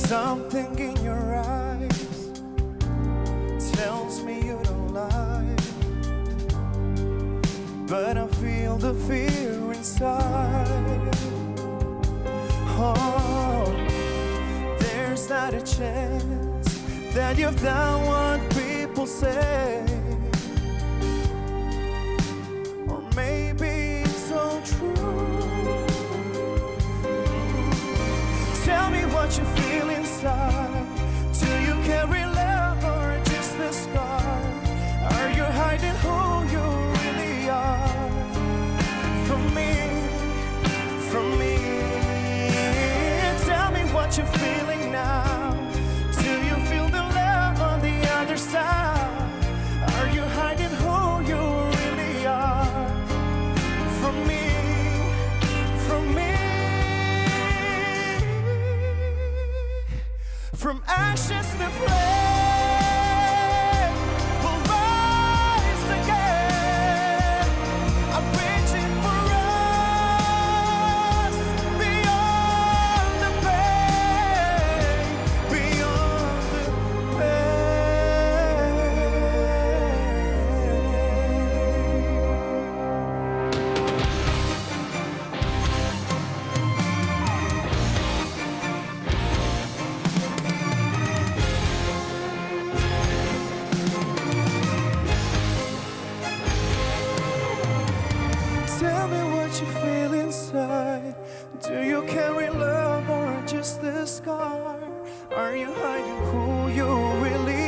Something in your eyes tells me you don't lie, but I feel the fear inside. Oh, there's not a chance that you've done what people say, or maybe it's all true. Tell me what you feel inside. Do you carry love or just a scar? Are you hiding who you really are from me, from me? Tell me what you're feeling now. Do you feel the love on the other side? Are you hiding who you really are from me, from me? From ashes to flame, we'll rise again. I'm reaching for us beyond the pain, beyond the Tell me what you feel inside. Do you carry love or just a scar? Are you hiding who you really